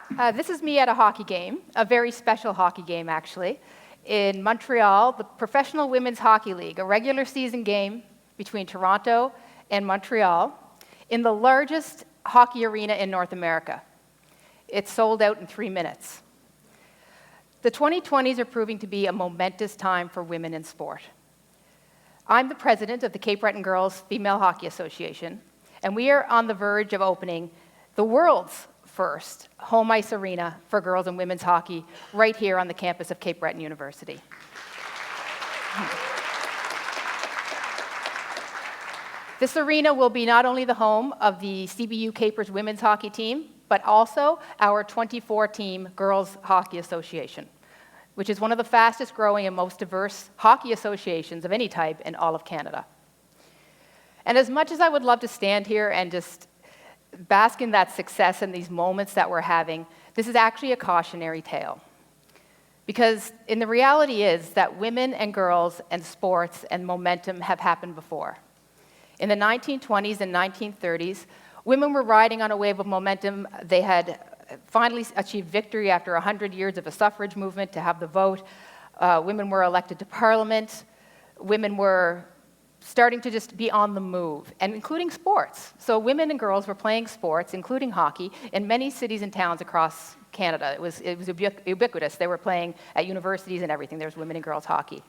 This is me at a hockey game, a very special hockey game, actually, in Montreal, the Professional Women's Hockey League, a regular season game between Toronto and Montreal in the largest hockey arena in North America. It sold out in 3 minutes. The 2020s are proving to be a momentous time for women in sport. I'm the president of the Cape Breton Girls Female Hockey Association, and we are on the verge of opening the world's first home ice arena for girls and women's hockey right here on the campus of Cape Breton University. This arena will be not only the home of the CBU Capers women's hockey team, but also our 24-team Girls Hockey Association, which is one of the fastest growing and most diverse hockey associations of any type in all of Canada. And as much as I would love to stand here and just bask in that success and these moments that we're having, this is actually a cautionary tale. Because the reality is that women and girls and sports and momentum have happened before. In the 1920s and 1930s, women were riding on a wave of momentum. They had finally achieved victory after 100 years of a suffrage movement to have the vote. Women were elected to parliament. Women were starting to just be on the move, and including sports. So women and girls were playing sports, including hockey, in many cities and towns across Canada. It was ubiquitous. They were playing at universities and everything. There was women and girls hockey.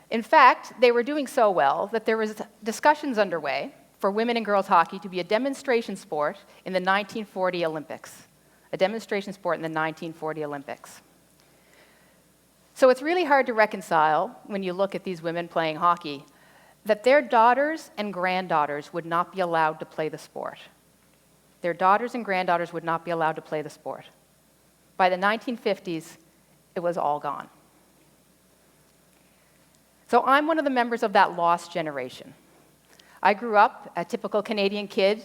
In fact, they were doing so well that there was discussions underway for women and girls hockey to be a demonstration sport in the 1940 Olympics. A demonstration sport in the 1940 Olympics. So it's really hard to reconcile when you look at these women playing hockey that their daughters and granddaughters would not be allowed to play the sport. Their daughters and granddaughters would not be allowed to play the sport. By the 1950s, it was all gone. So I'm one of the members of that lost generation. I grew up, a typical Canadian kid,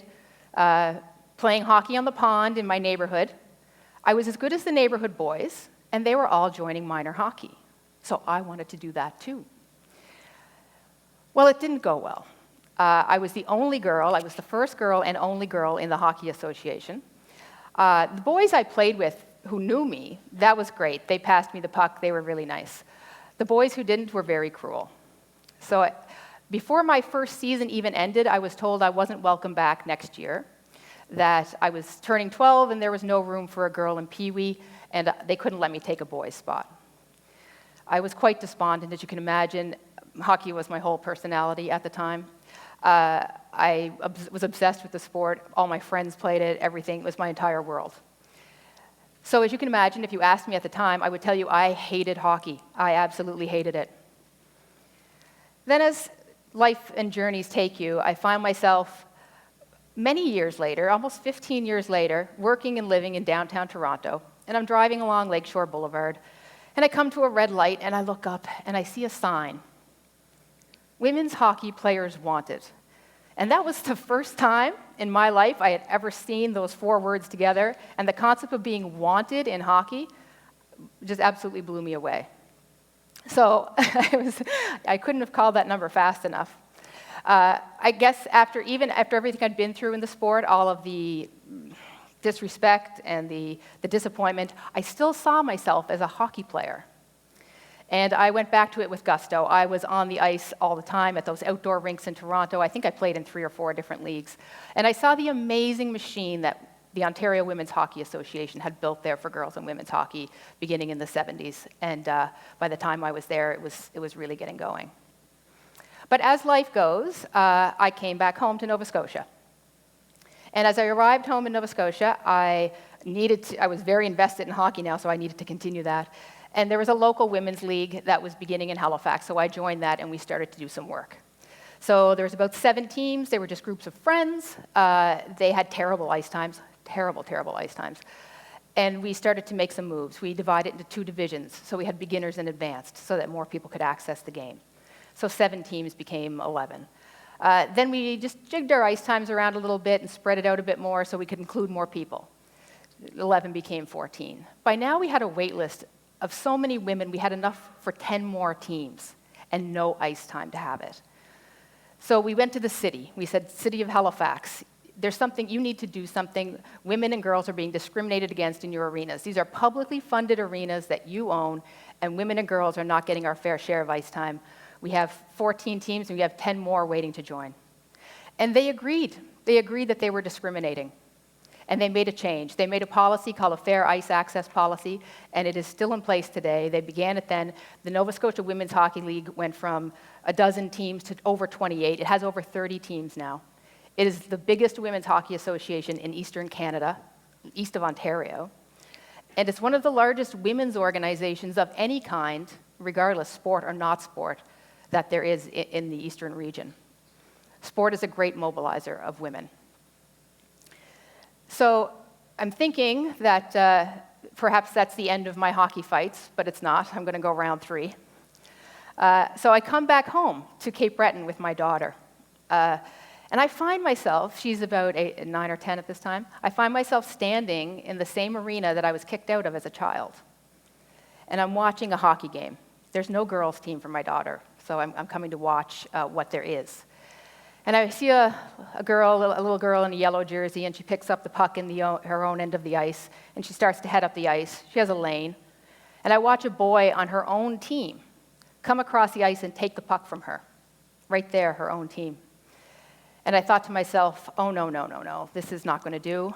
playing hockey on the pond in my neighborhood. I was as good as the neighborhood boys, and they were all joining minor hockey. So I wanted to do that too. Well, it didn't go well. I was the only girl, I was the first girl and only girl in the Hockey Association. The boys I played with who knew me, that was great. They passed me the puck, they were really nice. The boys who didn't were very cruel. So before my first season even ended, I was told I wasn't welcome back next year, that I was turning 12 and there was no room for a girl in Pee Wee, and they couldn't let me take a boy's spot. I was quite despondent, as you can imagine. Hockey was my whole personality at the time. I was obsessed with the sport. All my friends played it, everything. It was my entire world. So as you can imagine, if you asked me at the time, I would tell you I hated hockey. I absolutely hated it. Then as life and journeys take you, I find myself many years later, almost 15 years later, working and living in downtown Toronto. And I'm driving along Lakeshore Boulevard, and I come to a red light, and I look up, and I see a sign. Women's hockey players wanted. And that was the first time in my life I had ever seen those 4 words together, and the concept of being wanted in hockey just absolutely blew me away. So I couldn't have called that number fast enough. I guess after everything I'd been through in the sport, all of the disrespect and the disappointment, I still saw myself as a hockey player. And I went back to it with gusto. I was on the ice all the time at those outdoor rinks in Toronto. I think I played in 3 or 4 different leagues. And I saw the amazing machine that the Ontario Women's Hockey Association had built there for girls and women's hockey beginning in the 70s. And by the time I was there, it was really getting going. But as life goes, I came back home to Nova Scotia. And as I arrived home in Nova Scotia, I was very invested in hockey now, so I needed to continue that. And there was a local women's league that was beginning in Halifax, so I joined that and we started to do some work. So there was about 7 teams. They were just groups of friends. They had terrible ice times, terrible ice times. And we started to make some moves. We divided into 2 divisions, so we had beginners and advanced, so that more people could access the game. So 7 teams became 11. Then we just jigged our ice times around a little bit and spread it out a bit more so we could include more people. 11 became 14. By now we had a wait list of so many women, we had enough for 10 more teams and no ice time to have it. So we went to the city. We said, City of Halifax, there's something, you need to do something. Women and girls are being discriminated against in your arenas. These are publicly funded arenas that you own, and women and girls are not getting our fair share of ice time. We have 14 teams, and we have 10 more waiting to join. And they agreed. They agreed that they were discriminating. And they made a change. They made a policy called a Fair Ice Access Policy, and it is still in place today. They began it then. The Nova Scotia Women's Hockey League went from a dozen teams to over 28. It has over 30 teams now. It is the biggest women's hockey association in Eastern Canada, east of Ontario. And it's one of the largest women's organizations of any kind, regardless sport or not sport, that there is in the Eastern region. Sport is a great mobilizer of women. So I'm thinking that perhaps that's the end of my hockey fights, but it's not. I'm going to go round 3. So I come back home to Cape Breton with my daughter. And I find myself, she's about 9 or 10 at this time, I find myself standing in the same arena that I was kicked out of as a child. And I'm watching a hockey game. There's no girls' team for my daughter, so I'm coming to watch what there is. And I see a little girl in a yellow jersey, and she picks up the puck in her own end of the ice, and she starts to head up the ice. She has a lane. And I watch a boy on her own team come across the ice and take the puck from her. Right there, her own team. And I thought to myself, oh, no, this is not going to do.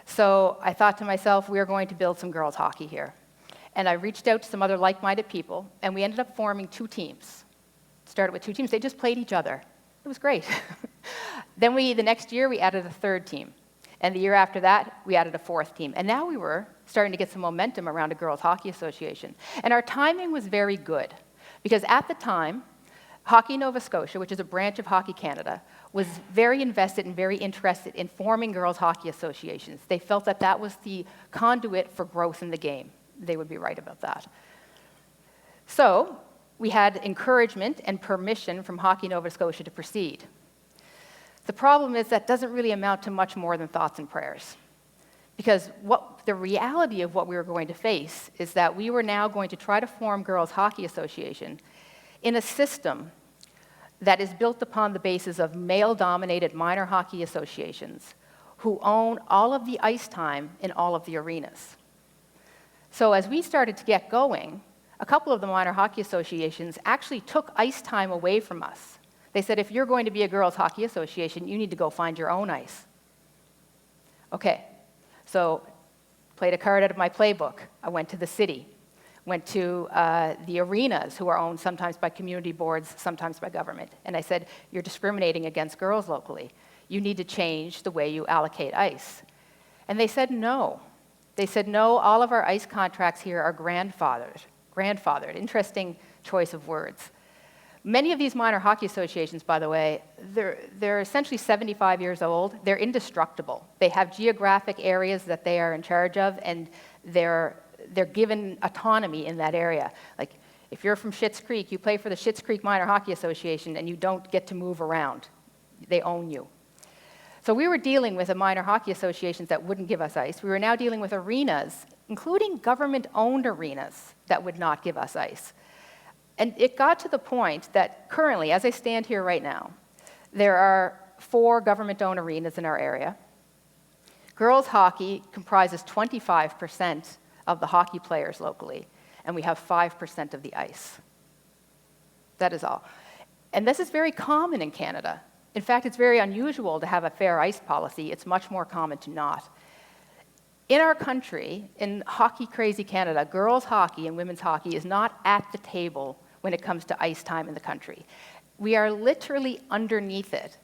So I thought to myself, we are going to build some girls' hockey here. And I reached out to some other like-minded people, and we ended up forming 2 teams. Started with 2 teams. They just played each other. It was great. Then the next year, we added a 3rd team. And the year after that, we added a 4th team. And now we were starting to get some momentum around a girls' hockey association. And our timing was very good, because at the time, Hockey Nova Scotia, which is a branch of Hockey Canada, was very invested and very interested in forming girls' hockey associations. They felt that that was the conduit for growth in the game. They would be right about that. So we had encouragement and permission from Hockey Nova Scotia to proceed. The problem is that doesn't really amount to much more than thoughts and prayers. Because the reality of what we were going to face is that we were now going to try to form Girls Hockey Association in a system that is built upon the basis of male-dominated minor hockey associations who own all of the ice time in all of the arenas. So as we started to get going, a couple of the minor hockey associations actually took ice time away from us. They said, if you're going to be a girls' hockey association, you need to go find your own ice. Okay, so played a card out of my playbook. I went to the city, went to the arenas, who are owned sometimes by community boards, sometimes by government. And I said, you're discriminating against girls locally. You need to change the way you allocate ice. And they said no. They said, no, all of our ice contracts here are grandfathered. Grandfathered, interesting choice of words. Many of these minor hockey associations, by the way, they're essentially 75 years old. They're indestructible. They have geographic areas that they are in charge of, and they're given autonomy in that area. Like, if you're from Schitt's Creek, you play for the Schitt's Creek Minor Hockey Association, and you don't get to move around. They own you. So we were dealing with minor hockey associations that wouldn't give us ice. We were now dealing with arenas, including government-owned arenas, that would not give us ice. And it got to the point that currently, as I stand here right now, there are 4 government-owned arenas in our area. Girls hockey comprises 25% of the hockey players locally, and we have 5% of the ice. That is all. And this is very common in Canada. In fact, it's very unusual to have a fair ice policy. It's much more common to not. In our country, in hockey-crazy Canada, girls hockey and women's hockey is not at the table when it comes to ice time in the country. We are literally underneath it,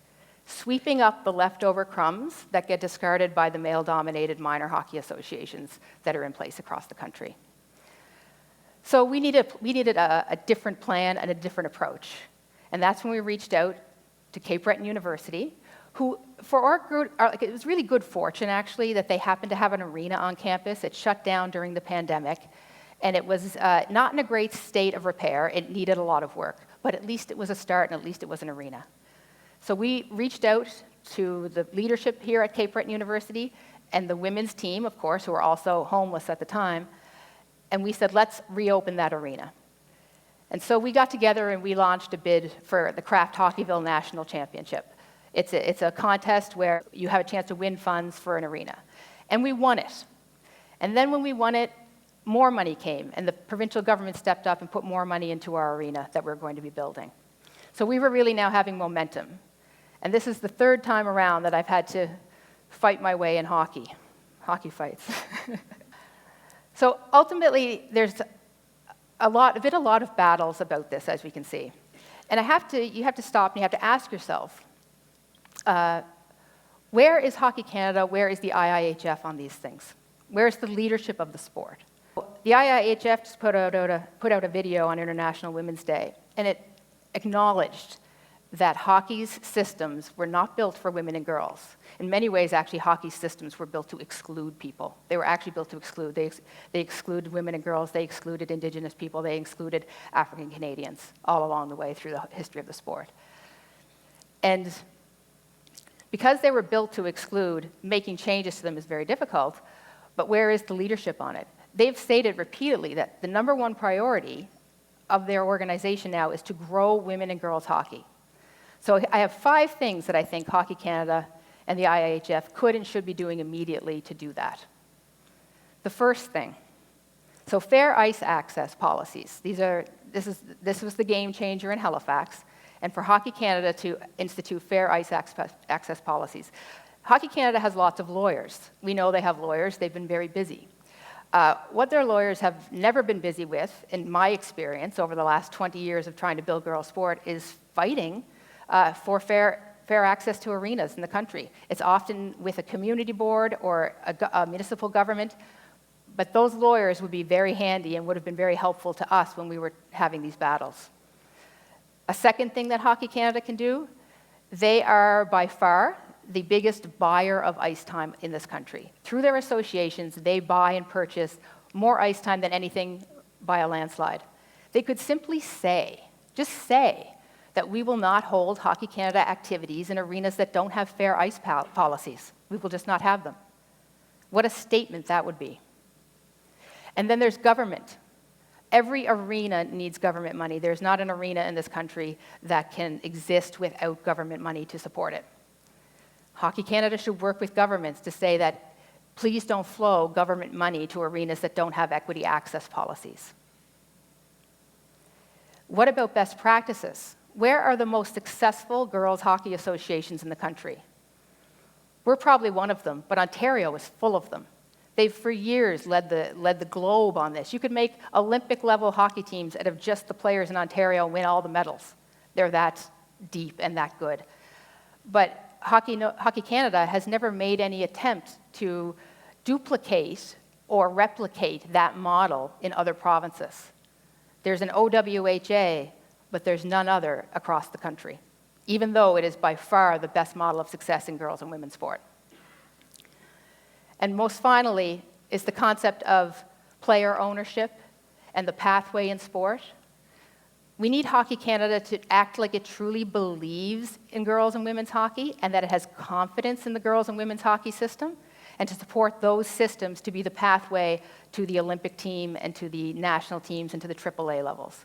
sweeping up the leftover crumbs that get discarded by the male-dominated minor hockey associations that are in place across the country. So we needed a different plan and a different approach. And that's when we reached out to Cape Breton University, who, for our group, it was really good fortune, actually, that they happened to have an arena on campus. It shut down during the pandemic, and it was not in a great state of repair. It needed a lot of work, but at least it was a start, and at least it was an arena. So we reached out to the leadership here at Cape Breton University and the women's team, of course, who were also homeless at the time, and we said, let's reopen that arena. And so we got together and we launched a bid for the Kraft Hockeyville National Championship. It's a contest where you have a chance to win funds for an arena. And we won it. And then when we won it, more money came, and the provincial government stepped up and put more money into our arena that we're going to be building. So we were really now having momentum. And this is the third time around that I've had to fight my way in hockey fights. So ultimately, there's been a lot of battles about this, as we can see. And you have to stop and you have to ask yourself, where is Hockey Canada, where is the IIHF on these things? Where is the leadership of the sport? The IIHF just put out a video on International Women's Day, and it acknowledged that hockey's systems were not built for women and girls. In many ways, actually, hockey's systems were built to exclude people. They were actually built to exclude. They excluded women and girls. They excluded Indigenous people. They excluded African Canadians all along the way through the history of the sport. And because they were built to exclude, making changes to them is very difficult, but where is the leadership on it? They've stated repeatedly that the number one priority of their organization now is to grow women and girls hockey. So I have 5 things that I think Hockey Canada and the IIHF could and should be doing immediately to do that. The first thing, so fair ice access policies. This was the game changer in Halifax, and for Hockey Canada to institute fair ice access policies. Hockey Canada has lots of lawyers. We know they have lawyers. They've been very busy. What their lawyers have never been busy with, in my experience over the last 20 years of trying to build girls' sport, is fighting for fair access to arenas in the country. It's often with a community board or a municipal government, but those lawyers would be very handy and would have been very helpful to us when we were having these battles. A second thing that Hockey Canada can do, they are by far the biggest buyer of ice time in this country. Through their associations, they buy and purchase more ice time than anything by a landslide. They could simply just say, that we will not hold Hockey Canada activities in arenas that don't have fair ice policies. We will just not have them. What a statement that would be. And then there's government. Every arena needs government money. There's not an arena in this country that can exist without government money to support it. Hockey Canada should work with governments to say that please don't flow government money to arenas that don't have equity access policies. What about best practices? Where are the most successful girls' hockey associations in the country? We're probably one of them, but Ontario is full of them. They've for years led the globe on this. You could make Olympic-level hockey teams out of just the players in Ontario win all the medals. They're that deep and that good. But Hockey Canada has never made any attempt to duplicate or replicate that model in other provinces. There's an OWHA, but there's none other across the country, even though it is by far the best model of success in girls and women's sport. And most finally is the concept of player ownership and the pathway in sport. We need Hockey Canada to act like it truly believes in girls and women's hockey and that it has confidence in the girls and women's hockey system, and to support those systems to be the pathway to the Olympic team and to the national teams and to the AAA levels.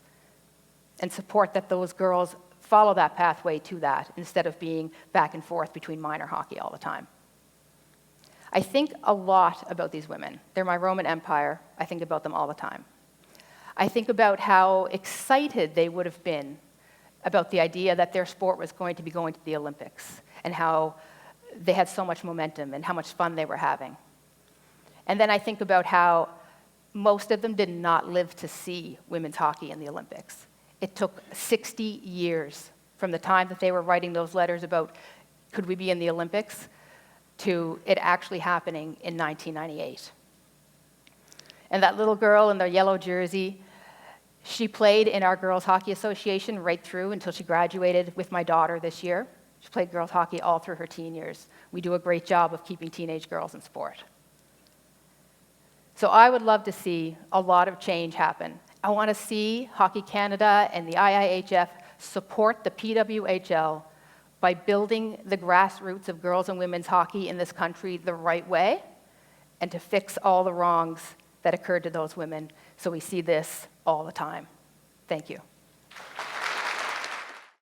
And support that those girls follow that pathway to that instead of being back and forth between minor hockey all the time. I think a lot about these women. They're my Roman Empire. I think about them all the time. I think about how excited they would have been about the idea that their sport was going to be going to the Olympics and how they had so much momentum and how much fun they were having. And then I think about how most of them did not live to see women's hockey in the Olympics. It took 60 years from the time that they were writing those letters about could we be in the Olympics to it actually happening in 1998. And that little girl in the yellow jersey, she played in our Girls Hockey Association right through until she graduated with my daughter this year. She played girls hockey all through her teen years. We do a great job of keeping teenage girls in sport. So I would love to see a lot of change happen. I want to see Hockey Canada and the IIHF support the PWHL by building the grassroots of girls and women's hockey in this country the right way and to fix all the wrongs that occurred to those women so we see this all the time. Thank you.